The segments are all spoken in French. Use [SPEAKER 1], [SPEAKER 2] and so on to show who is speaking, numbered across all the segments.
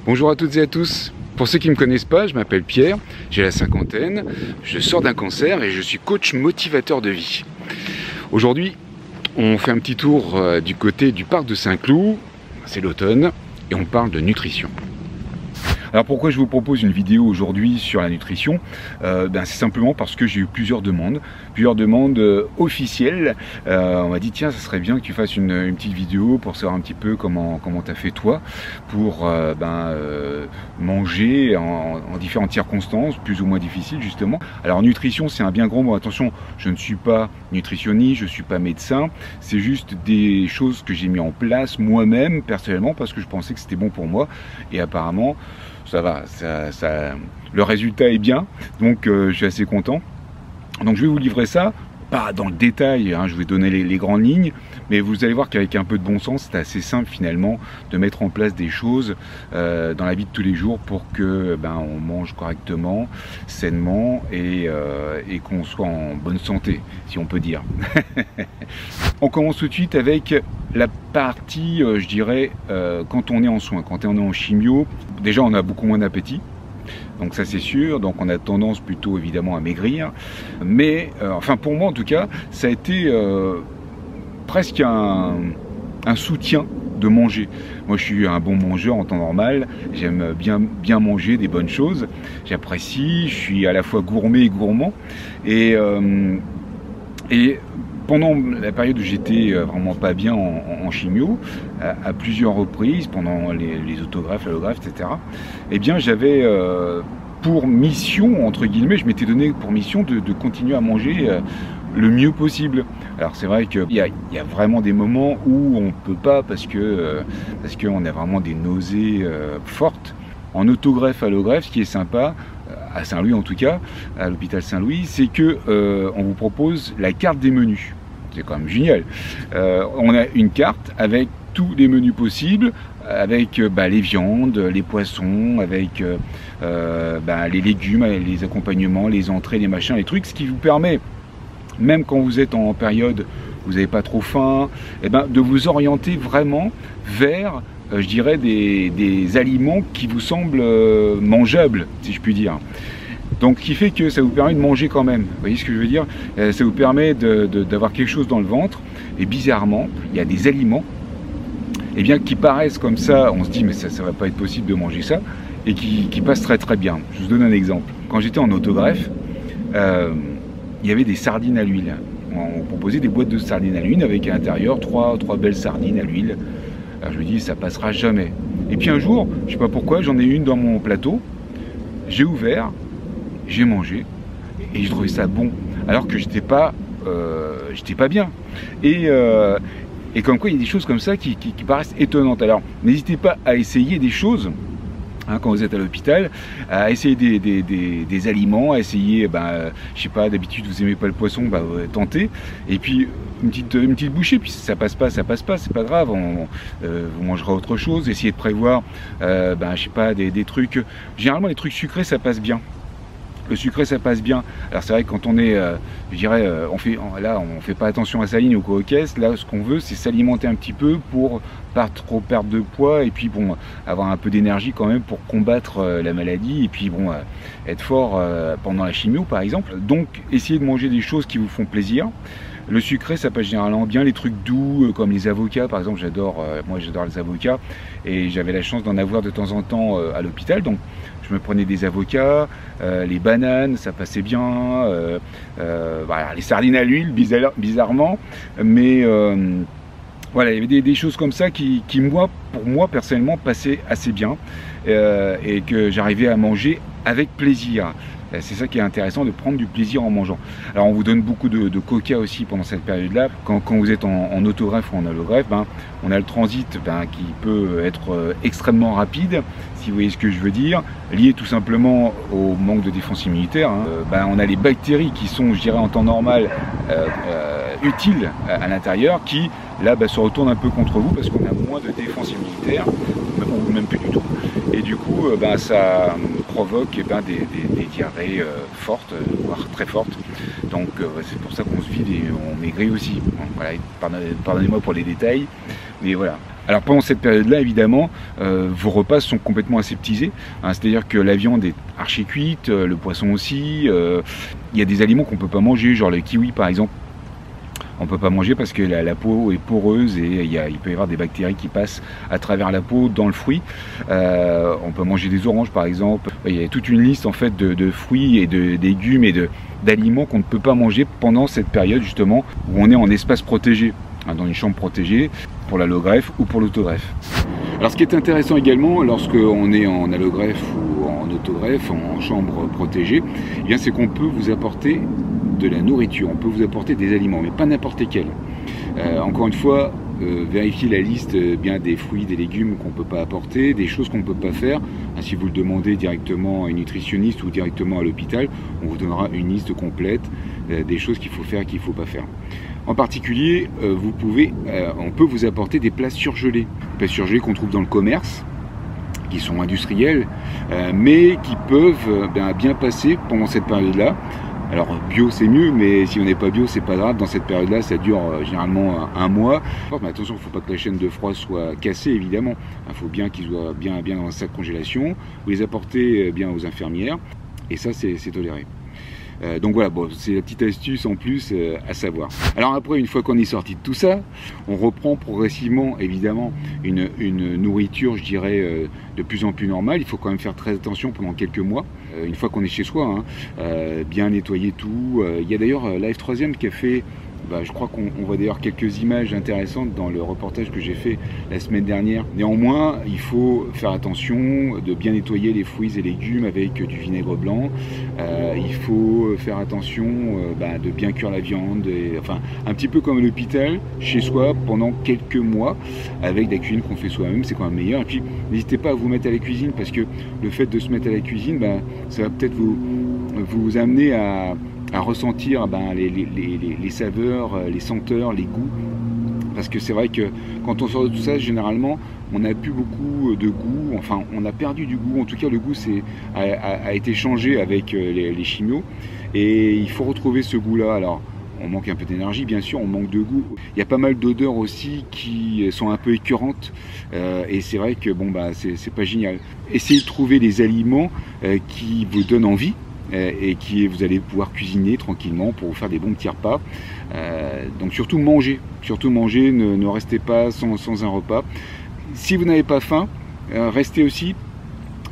[SPEAKER 1] Bonjour à toutes et à tous. Pour ceux qui ne me connaissent pas, je m'appelle Pierre, j'ai la cinquantaine, je sors d'un cancer et je suis coach motivateur de vie. Aujourd'hui, on fait un petit tour du côté du parc de Saint-Cloud, c'est l'automne, et on parle de nutrition. Alors pourquoi je vous propose une vidéo aujourd'hui sur la nutrition? C'est simplement parce que j'ai eu plusieurs demandes officielles. On m'a dit tiens, ça serait bien que tu fasses une petite vidéo pour savoir un petit peu comment tu as fait toi pour manger en différentes circonstances, plus ou moins difficiles justement. Alors nutrition, c'est un bien gros mot. Attention, je ne suis pas nutritionniste, je ne suis pas médecin. C'est juste des choses que j'ai mis en place moi-même personnellement parce que je pensais que c'était bon pour moi et apparemment ça va, le résultat est bien, donc je suis assez content. Donc je vais vous livrer ça, pas dans le détail, hein, je vais donner les grandes lignes, mais vous allez voir qu'avec un peu de bon sens, c'est assez simple finalement de mettre en place des choses dans la vie de tous les jours pour que on mange correctement, sainement et qu'on soit en bonne santé, si on peut dire. On commence tout de suite avec la partie, je dirais, quand on est en soins, quand on est en chimio, déjà on a beaucoup moins d'appétit. Donc ça c'est sûr, donc on a tendance plutôt évidemment à maigrir. Mais, enfin pour moi en tout cas, ça a été presque un soutien de manger. Moi je suis un bon mangeur en temps normal, j'aime bien manger des bonnes choses, j'apprécie, je suis à la fois gourmet et gourmand. Et pendant la période où j'étais vraiment pas bien en chimio, à plusieurs reprises, pendant les autogreffes, l'allographie, etc., eh bien j'avais pour mission, entre guillemets, je m'étais donné pour mission de continuer à manger le mieux possible. Alors c'est vrai qu'il y a vraiment des moments où on ne peut pas parce qu'on a vraiment des nausées fortes. En autogreffe, allogreffe, ce qui est sympa, à Saint-Louis en tout cas, à l'hôpital Saint-Louis, c'est que on vous propose la carte des menus. C'est quand même génial. On a une carte avec tous les menus possibles, avec les viandes, les poissons, avec les légumes, les accompagnements, les entrées, les machins, les trucs, ce qui vous permet, même quand vous êtes en période où vous n'avez pas trop faim, de vous orienter vraiment vers je dirais des aliments qui vous semblent mangeables, si je puis dire. Donc, ce qui fait que ça vous permet de manger quand même. Vous voyez ce que je veux dire? Ça vous permet d'avoir quelque chose dans le ventre. Et bizarrement, il y a des aliments qui paraissent comme ça. On se dit, mais ça ne va pas être possible de manger ça. Et qui passent très très bien. Je vous donne un exemple. Quand j'étais en autogreffe, il y avait des sardines à l'huile. On proposait des boîtes de sardines à l'huile avec à l'intérieur trois belles sardines à l'huile. Alors je me dis, ça passera jamais. Et puis un jour, je sais pas pourquoi, j'en ai une dans mon plateau, j'ai ouvert, j'ai mangé, et je trouvais ça bon, alors que j'étais pas bien. Et comme quoi, il y a des choses comme ça qui paraissent étonnantes. Alors, n'hésitez pas à essayer des choses, hein, quand vous êtes à l'hôpital, à essayer des aliments, à essayer, je sais pas, d'habitude vous aimez pas le poisson, tentez, et puis une petite bouchée, puis ça passe pas, c'est pas grave, vous mangerez autre chose, essayez de prévoir, je sais pas, des trucs, généralement les trucs sucrés ça passe bien. Le sucré ça passe bien. Alors c'est vrai que quand on est, je dirais, on fait pas attention à sa ligne ou quoi aux caisses. Là ce qu'on veut c'est s'alimenter un petit peu pour pas trop perdre de poids et puis bon, avoir un peu d'énergie quand même pour combattre la maladie et puis bon, être fort pendant la chimio par exemple. Donc essayez de manger des choses qui vous font plaisir. Le sucré ça passe généralement bien, les trucs doux comme les avocats par exemple, moi j'adore les avocats et j'avais la chance d'en avoir de temps en temps à l'hôpital, donc je me prenais des avocats, les bananes ça passait bien, les sardines à l'huile bizarrement, mais voilà, il y avait des choses comme ça qui pour moi personnellement passaient assez bien et que j'arrivais à manger avec plaisir. C'est ça qui est intéressant, de prendre du plaisir en mangeant. Alors on vous donne beaucoup de coca aussi pendant cette période-là. Quand vous êtes en autogreffe ou en allogreffe, on a le transit qui peut être extrêmement rapide, si vous voyez ce que je veux dire, lié tout simplement au manque de défense immunitaire. On a les bactéries qui sont, je dirais, en temps normal utiles à l'intérieur, qui là se retournent un peu contre vous parce qu'on a moins de défense immunitaire, même plus du tout. Et du coup, ça provoque des diarrhées fortes, voire très fortes. Donc c'est pour ça qu'on se vide et on maigrit aussi. Voilà, pardonnez-moi pour les détails, mais voilà. Alors pendant cette période-là, évidemment, vos repas sont complètement aseptisés, hein, c'est-à-dire que la viande est archi cuite, le poisson aussi. Il y a des aliments qu'on ne peut pas manger, genre le kiwi par exemple. On ne peut pas manger parce que la peau est poreuse et il peut y avoir des bactéries qui passent à travers la peau dans le fruit. On peut manger des oranges par exemple. Il y a toute une liste en fait de fruits et de légumes et d'aliments qu'on ne peut pas manger pendant cette période justement où on est en espace protégé, hein, dans une chambre protégée pour l'allogreffe ou pour l'autogreffe. Alors ce qui est intéressant également lorsqu'on est en allogreffe ou en autogreffe, en chambre protégée, eh bien c'est qu'on peut vous apporter de la nourriture, on peut vous apporter des aliments, mais pas n'importe lesquels. Encore une fois, vérifiez la liste bien des fruits, des légumes qu'on ne peut pas apporter, des choses qu'on ne peut pas faire. Si vous le demandez directement à une nutritionniste ou directement à l'hôpital, on vous donnera une liste complète des choses qu'il faut faire et qu'il ne faut pas faire. En particulier, on peut vous apporter des plats surgelés. Des plats surgelés qu'on trouve dans le commerce, qui sont industriels, mais qui peuvent bien passer pendant cette période-là. Alors bio c'est mieux, mais si on n'est pas bio c'est pas grave, dans cette période-là ça dure généralement un mois. Mais attention, il ne faut pas que la chaîne de froid soit cassée évidemment, il faut bien qu'ils soient bien dans un sac congélation, vous les apportez bien aux infirmières, et ça c'est toléré. Donc voilà, bon, c'est la petite astuce en plus à savoir. Alors après, une fois qu'on est sorti de tout ça, on reprend progressivement évidemment une nourriture, je dirais, de plus en plus normale. Il faut quand même faire très attention pendant quelques mois, une fois qu'on est chez soi, hein, bien nettoyer tout. Il y a d'ailleurs la F3e qui a fait, je crois qu'on voit d'ailleurs quelques images intéressantes dans le reportage que j'ai fait la semaine dernière. Néanmoins, il faut faire attention de bien nettoyer les fruits et légumes avec du vinaigre blanc. Il faut faire attention de bien cuire la viande, enfin un petit peu comme à l'hôpital, chez soi, pendant quelques mois, avec de la cuisine qu'on fait soi-même, c'est quand même meilleur. Et puis n'hésitez pas à vous mettre à la cuisine, parce que le fait de se mettre à la cuisine, ça va peut-être vous amener à ressentir les saveurs, les senteurs, les goûts. Parce que c'est vrai que quand on sort de tout ça, généralement, on n'a plus beaucoup de goût, enfin on a perdu du goût, en tout cas le goût a été changé avec les chimios, et il faut retrouver ce goût-là. Alors on manque un peu d'énergie, bien sûr, on manque de goût. Il y a pas mal d'odeurs aussi qui sont un peu écœurantes, et c'est vrai que c'est pas génial. Essayez de trouver des aliments qui vous donnent envie, et vous allez pouvoir cuisiner tranquillement pour vous faire des bons petits repas. Donc surtout manger, ne restez pas sans un repas. Si vous n'avez pas faim, restez aussi,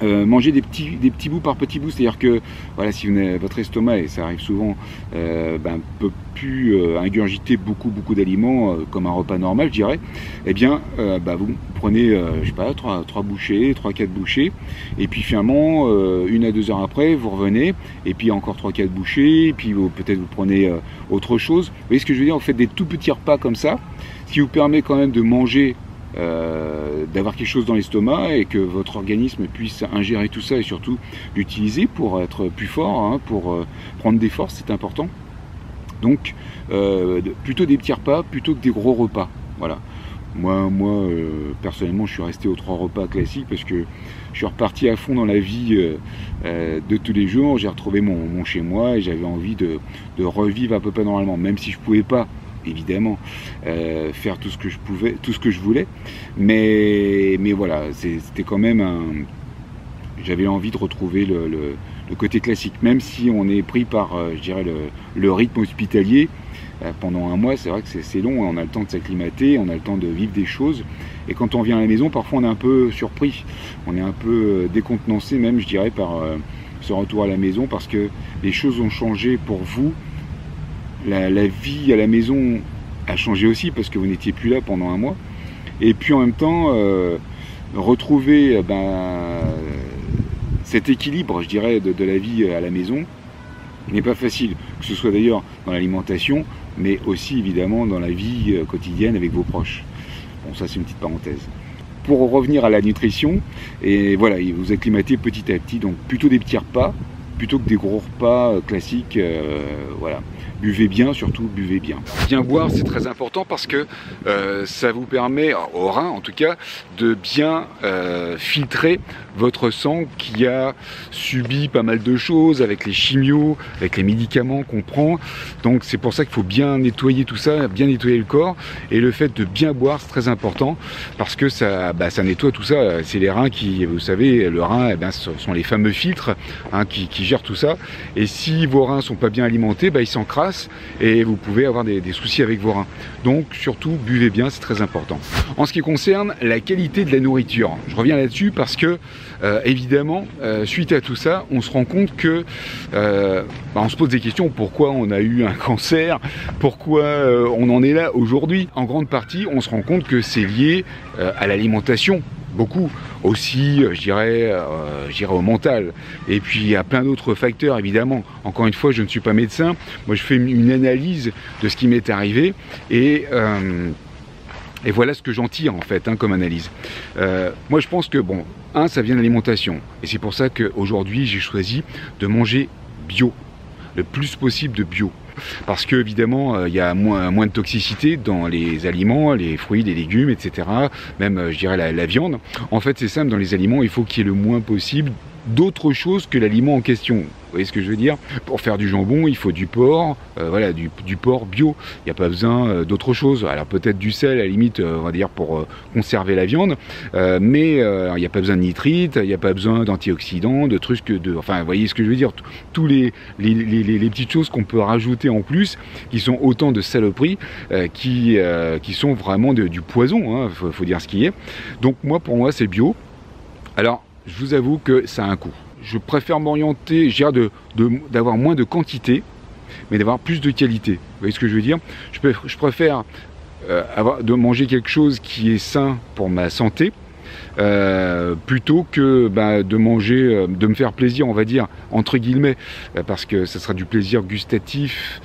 [SPEAKER 1] mangez des petits bouts par petits bouts, c'est-à-dire que voilà, si votre estomac, et ça arrive souvent, peut plus ingurgiter beaucoup d'aliments comme un repas normal, je dirais, eh bien vous prenez je sais pas, 3 bouchées, 3-4 bouchées, et puis finalement 1 à 2 heures après vous revenez, et puis encore 3-4 bouchées, et puis peut-être vous prenez autre chose. Vous voyez ce que je veux dire, vous faites des tout petits repas comme ça, ce qui vous permet quand même de manger, d'avoir quelque chose dans l'estomac, et que votre organisme puisse ingérer tout ça et surtout l'utiliser pour être plus fort, hein, pour prendre des forces, c'est important. Donc plutôt des petits repas plutôt que des gros repas. Voilà. Moi personnellement, je suis resté aux 3 repas classiques parce que je suis reparti à fond dans la vie de tous les jours. J'ai retrouvé mon chez moi et j'avais envie de revivre à peu près normalement, même si je pouvais pas évidemment faire tout ce que je pouvais, tout ce que je voulais, mais voilà, c'était quand même j'avais envie de retrouver le côté classique, même si on est pris par je dirais le rythme hospitalier pendant un mois. C'est vrai que c'est long, on a le temps de s'acclimater, on a le temps de vivre des choses, et quand on vient à la maison, parfois on est un peu surpris, on est un peu décontenancé même, je dirais, par ce retour à la maison, parce que les choses ont changé pour vous. La vie à la maison a changé aussi parce que vous n'étiez plus là pendant un mois. Et puis en même temps, retrouver cet équilibre, je dirais, de la vie à la maison n'est pas facile. Que ce soit d'ailleurs dans l'alimentation, mais aussi évidemment dans la vie quotidienne avec vos proches. Bon, ça c'est une petite parenthèse. Pour revenir à la nutrition, et voilà, vous acclimatez petit à petit, donc plutôt des petits repas, plutôt que des gros repas classiques. Voilà. Buvez bien, surtout buvez bien. Bien boire, c'est très important parce que ça vous permet, au rein en tout cas, de bien filtrer votre sang qui a subi pas mal de choses avec les chimios, avec les médicaments qu'on prend. Donc c'est pour ça qu'il faut bien nettoyer tout ça, bien nettoyer le corps. Et le fait de bien boire, c'est très important parce que ça nettoie tout ça. C'est les reins qui, vous savez, le rein, ce sont les fameux filtres qui gèrent tout ça. Et si vos reins sont pas bien alimentés, ils s'encrassent et vous pouvez avoir des soucis avec vos reins. Donc surtout, buvez bien, c'est très important. En ce qui concerne la qualité de la nourriture, je reviens là-dessus parce que évidemment, suite à tout ça, on se rend compte que on se pose des questions. Pourquoi on a eu un cancer? Pourquoi on en est là aujourd'hui? En grande partie, on se rend compte que c'est lié à l'alimentation. Beaucoup aussi, je dirais au mental. Et puis il y a plein d'autres facteurs évidemment. Encore une fois, je ne suis pas médecin. Moi, je fais une analyse de ce qui m'est arrivé et voilà ce que j'en tire en fait comme analyse. Moi, je pense que ça vient de l'alimentation. Et c'est pour ça qu'aujourd'hui, j'ai choisi de manger bio, le plus possible de bio. Parce que évidemment il y a moins de toxicité dans les aliments, les fruits, les légumes, etc. Même je dirais la viande. En fait c'est simple, dans les aliments il faut qu'il y ait le moins possible d'autre chose que l'aliment en question. Vous voyez ce que je veux dire? Pour faire du jambon, il faut du porc, voilà, du porc bio. Il n'y a pas besoin d'autre chose. Alors peut-être du sel, à la limite, on va dire, pour conserver la viande, mais il n'y a pas besoin de nitrite, il n'y a pas besoin d'antioxydants, de trucs enfin, vous voyez ce que je veux dire? Tous les petites choses qu'on peut rajouter en plus, qui sont autant de saloperies, qui sont vraiment du poison, faut dire ce qui est. Donc moi, pour moi, c'est bio. Alors, je vous avoue que ça a un coût. Je préfère m'orienter, je dirais, d'avoir moins de quantité, mais d'avoir plus de qualité. Vous voyez ce que je veux dire? Je préfère de manger quelque chose qui est sain pour ma santé, plutôt que de manger, de me faire plaisir, on va dire, entre guillemets, parce que ça sera du plaisir gustatif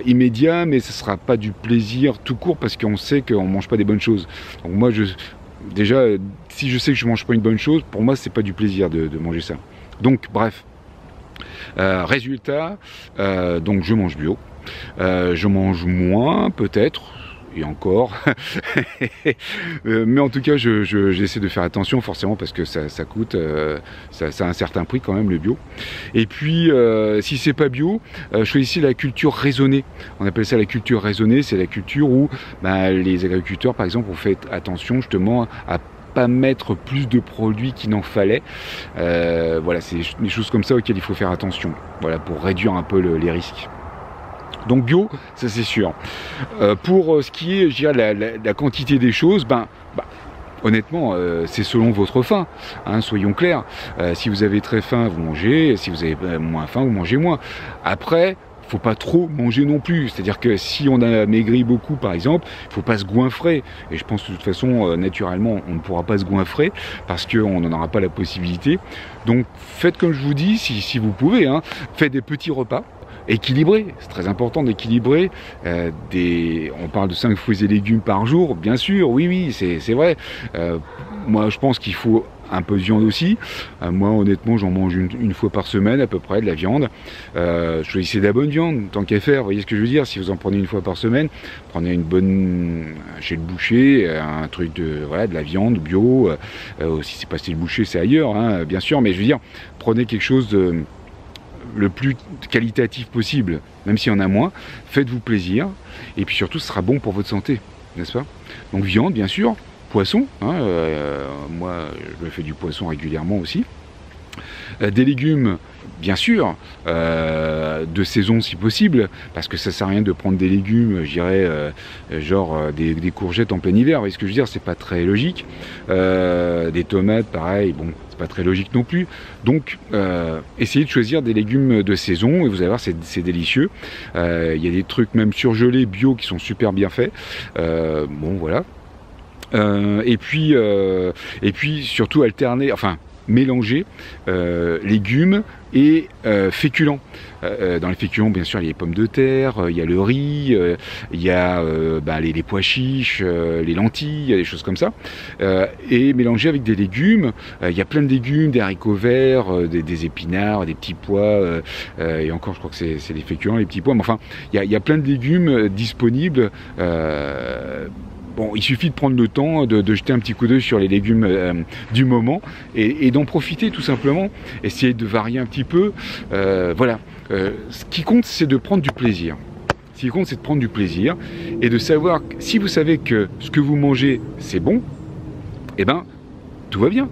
[SPEAKER 1] immédiat, mais ce ne sera pas du plaisir tout court, parce qu'on sait qu'on ne mange pas des bonnes choses. Donc moi, déjà, si je sais que je ne mange pas une bonne chose, pour moi, c'est pas du plaisir de manger ça. Donc, bref. Résultat, donc je mange bio. Je mange moins, peut-être, et encore. Mais en tout cas, j'essaie de faire attention, forcément, parce que ça coûte, ça a un certain prix quand même, le bio. Et puis, si c'est pas bio, choisissez la culture raisonnée. On appelle ça la culture raisonnée, c'est la culture où les agriculteurs, par exemple, ont fait attention justement à pas mettre plus de produits qu'il n'en fallait. Voilà, c'est des choses comme ça auxquelles il faut faire attention, voilà, pour réduire un peu les risques. Donc bio, ça c'est sûr. Pour ce qui est, je dirais, la quantité des choses, honnêtement, c'est selon votre faim, soyons clairs. Si vous avez très faim, vous mangez. Si vous avez moins faim, vous mangez moins. Après, faut pas trop manger non plus. C'est-à-dire que si on a maigri beaucoup, par exemple, il faut pas se goinfrer. Et je pense que de toute façon, naturellement, on ne pourra pas se goinfrer parce qu'on n'en aura pas la possibilité. Donc, faites comme je vous dis, si vous pouvez. Faites des petits repas équilibrés. C'est très important d'équilibrer. On parle de 5 fruits et légumes par jour, bien sûr. Oui, c'est vrai. Moi, je pense qu'il faut un peu de viande aussi. Moi, honnêtement, j'en mange une fois par semaine à peu près, de la viande. Choisissez de la bonne viande, tant qu'à faire. Vous voyez ce que je veux dire? Si vous en prenez une fois par semaine, prenez une bonne chez le boucher, un truc de la viande bio. Si c'est pas chez le boucher, c'est ailleurs, bien sûr. Mais je veux dire, prenez quelque chose le plus qualitatif possible, même s'il y en a moins. Faites-vous plaisir. Et puis surtout, ce sera bon pour votre santé, n'est-ce pas? Donc viande, bien sûr. Poisson, moi je fais du poisson régulièrement aussi. Des légumes, bien sûr, de saison si possible, parce que ça sert à rien de prendre des légumes, je dirais, genre des courgettes en plein hiver, vous voyez ce que je veux dire, c'est pas très logique. Des tomates, pareil, bon, c'est pas très logique non plus. Donc, essayez de choisir des légumes de saison, et vous allez voir, c'est délicieux. Il y a des trucs même surgelés, bio, qui sont super bien faits. Bon, voilà. Et puis surtout alterner, enfin, mélanger légumes et féculents. Dans les féculents, bien sûr, il y a les pommes de terre, il y a le riz, il y a les pois chiches, les lentilles, il y a des choses comme ça. Et mélanger avec des légumes, il y a plein de légumes, des haricots verts, des épinards, des petits pois, et encore, je crois que c'est les féculents, les petits pois, mais enfin, il y a plein de légumes disponibles. Bon, il suffit de prendre le temps de jeter un petit coup d'œil sur les légumes du moment et d'en profiter tout simplement, essayer de varier un petit peu. Voilà. Ce qui compte, c'est de prendre du plaisir. Ce qui compte, c'est de prendre du plaisir et de savoir que si vous savez que ce que vous mangez, c'est bon, eh ben, tout va bien.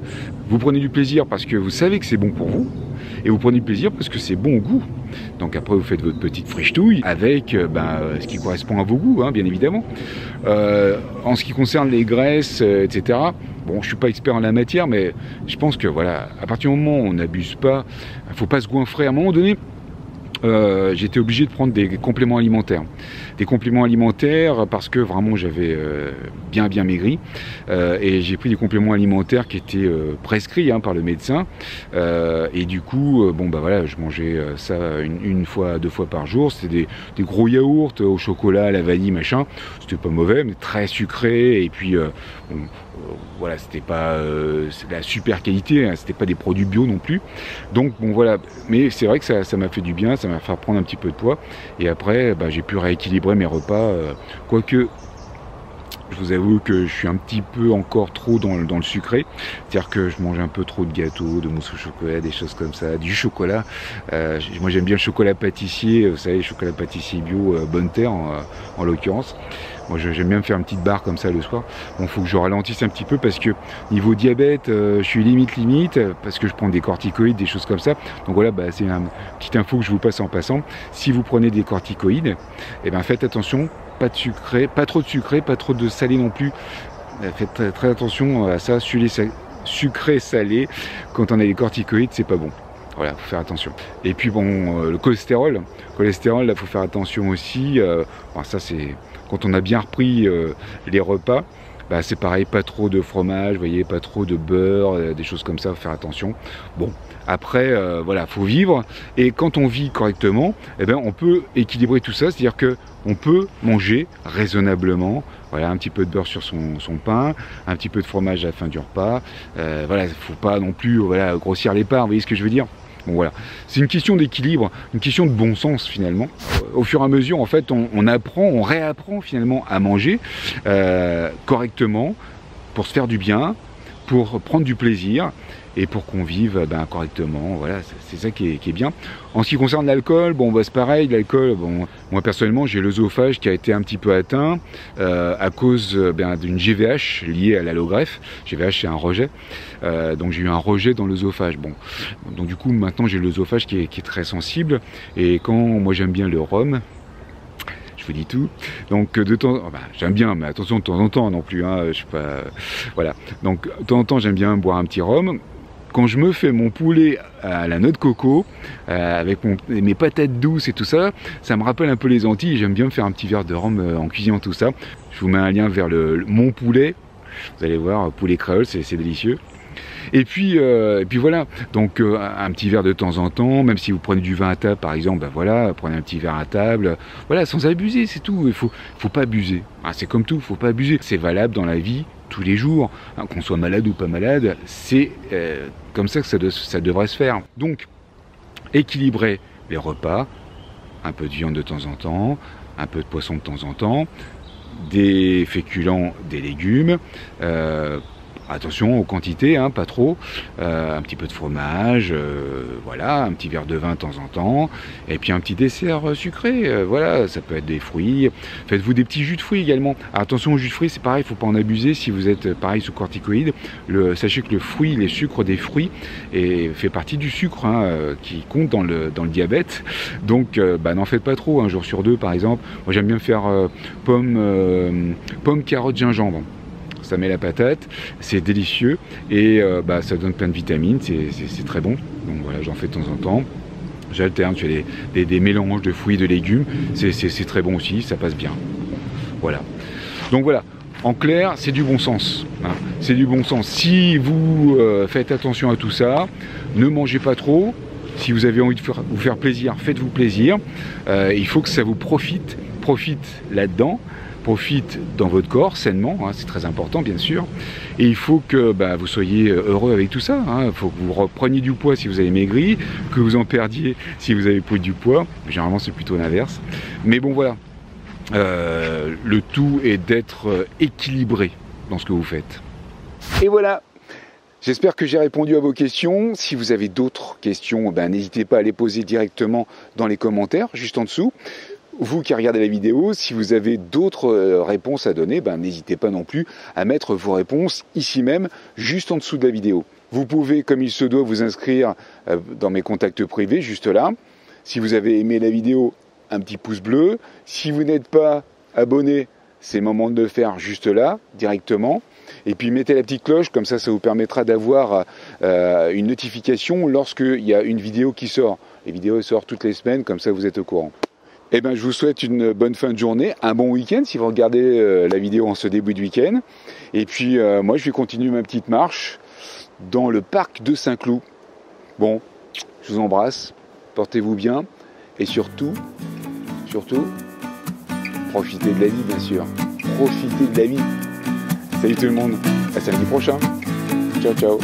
[SPEAKER 1] Vous prenez du plaisir parce que vous savez que c'est bon pour vous et vous prenez du plaisir parce que c'est bon au goût. Donc après, vous faites votre petite friche-touille avec ce qui correspond à vos goûts, hein, bien évidemment. En ce qui concerne les graisses, etc., bon, je suis pas expert en la matière, mais je pense que voilà, à partir du moment où on n'abuse pas, il ne faut pas se goinfrer. À un moment donné, j'étais obligé de prendre des compléments alimentaires. Des compléments alimentaires parce que vraiment j'avais bien maigri et j'ai pris des compléments alimentaires qui étaient prescrits par le médecin et du coup voilà, je mangeais ça une fois, 2 fois par jour. C'était des gros yaourts au chocolat, à la vanille, machin. C'était pas mauvais, mais très sucré et puis voilà, c'était pas la super qualité, hein, c'était pas des produits bio non plus. Donc bon voilà, mais c'est vrai que ça m'a fait du bien, ça m'a fait prendre un petit peu de poids et après j'ai pu rééquilibrer mes repas, quoique je vous avoue que je suis un petit peu encore trop dans le sucré, c'est-à-dire que je mange un peu trop de gâteaux, de mousse au chocolat, des choses comme ça, du chocolat. Moi j'aime bien le chocolat pâtissier, vous savez, le chocolat pâtissier bio, Bonne Terre en l'occurrence. Moi j'aime bien me faire une petite barre comme ça le soir. Bon, faut que je ralentisse un petit peu parce que niveau diabète, je suis limite parce que je prends des corticoïdes, des choses comme ça. Donc voilà, c'est une petite info que je vous passe en passant. Si vous prenez des corticoïdes, faites attention. Pas de sucré, pas trop de sucré, pas trop de salé non plus. Faites très attention à ça, sucré, salé. Quand on a des corticoïdes, c'est pas bon. Voilà, faut faire attention. Et puis bon, le cholestérol, là, faut faire attention aussi. Ça, c'est quand on a bien repris les repas. C'est pareil, pas trop de fromage, vous voyez, pas trop de beurre, des choses comme ça, faut faire attention. Bon, après, voilà, faut vivre. Et quand on vit correctement, on peut équilibrer tout ça, c'est-à-dire que on peut manger raisonnablement. Voilà, un petit peu de beurre sur son pain, un petit peu de fromage à la fin du repas. Voilà, faut pas non plus grossir les parts, vous voyez ce que je veux dire? Bon voilà, c'est une question d'équilibre, une question de bon sens finalement. Au fur et à mesure, en fait, on réapprend finalement à manger correctement pour se faire du bien, pour prendre du plaisir et pour qu'on vive correctement. Voilà, c'est ça qui est bien. En ce qui concerne l'alcool, c'est pareil, l'alcool, moi personnellement j'ai l'œsophage qui a été un petit peu atteint à cause d'une GVH liée à l'allogreffe. GVH c'est un rejet, donc j'ai eu un rejet dans l'œsophage. Bon, donc du coup maintenant j'ai l'œsophage qui est très sensible et quand moi j'aime bien le rhum, je vous dis tout. Donc de temps, j'aime bien, mais attention de temps en temps non plus. Je suis pas, voilà. Donc de temps en temps j'aime bien boire un petit rhum. Quand je me fais mon poulet à la noix de coco, avec mes patates douces et tout ça, ça me rappelle un peu les Antilles. J'aime bien me faire un petit verre de rhum en cuisinant tout ça. Je vous mets un lien vers mon poulet. Vous allez voir, poulet créole, c'est délicieux. Et puis voilà, donc un petit verre de temps en temps, même si vous prenez du vin à table par exemple, voilà, prenez un petit verre à table, voilà, sans abuser, c'est tout. Il faut pas abuser. C'est comme tout, faut pas abuser. C'est valable dans la vie tous les jours, qu'on soit malade ou pas malade, c'est comme ça que ça devrait se faire. Donc, équilibrer les repas, un peu de viande de temps en temps, un peu de poisson de temps en temps, des féculents, des légumes, attention aux quantités, pas trop, un petit peu de fromage, voilà, un petit verre de vin de temps en temps, et puis un petit dessert sucré, voilà, ça peut être des fruits, faites-vous des petits jus de fruits également. Alors, attention aux jus de fruits, c'est pareil, il ne faut pas en abuser si vous êtes pareil sous corticoïdes. Sachez que le fruit, les sucres des fruits, fait partie du sucre qui compte dans le diabète, donc n'en faites pas trop, un jour sur 2 par exemple. Moi j'aime bien faire pomme, carotte, gingembre. Ça met la patate, c'est délicieux et ça donne plein de vitamines, c'est très bon. Donc voilà, j'en fais de temps en temps. J'alterne, je fais des mélanges de fruits et de légumes, c'est très bon aussi, ça passe bien. Voilà. Donc voilà, En clair, c'est du bon sens. Hein. C'est du bon sens. Si vous faites attention à tout ça, ne mangez pas trop. Si vous avez envie de vous faire plaisir, faites-vous plaisir. Il faut que ça vous profite. Profite là-dedans. Profite dans votre corps, sainement, hein, c'est très important bien sûr. Et il faut que vous soyez heureux avec tout ça. Il faut que vous repreniez du poids si vous avez maigri, que vous en perdiez si vous avez pris du poids. Généralement c'est plutôt l'inverse. Mais bon voilà, le tout est d'être équilibré dans ce que vous faites. Et voilà, j'espère que j'ai répondu à vos questions. Si vous avez d'autres questions, n'hésitez pas à les poser directement dans les commentaires, juste en dessous. Vous qui regardez la vidéo, si vous avez d'autres réponses à donner, n'hésitez pas non plus à mettre vos réponses ici même, juste en dessous de la vidéo. Vous pouvez, comme il se doit, vous inscrire dans mes contacts privés, juste là. Si vous avez aimé la vidéo, un petit pouce bleu. Si vous n'êtes pas abonné, c'est le moment de le faire juste là, directement. Et puis mettez la petite cloche, comme ça, ça vous permettra d'avoir une notification lorsqu'il y a une vidéo qui sort. Les vidéos sortent toutes les semaines, comme ça vous êtes au courant. Eh bien, je vous souhaite une bonne fin de journée, un bon week-end si vous regardez la vidéo en ce début de week-end. Et puis, moi, je vais continuer ma petite marche dans le parc de Saint-Cloud. Bon, je vous embrasse, portez-vous bien et surtout, profitez de la vie, bien sûr. Profitez de la vie. Salut tout le monde, à samedi prochain. Ciao, ciao.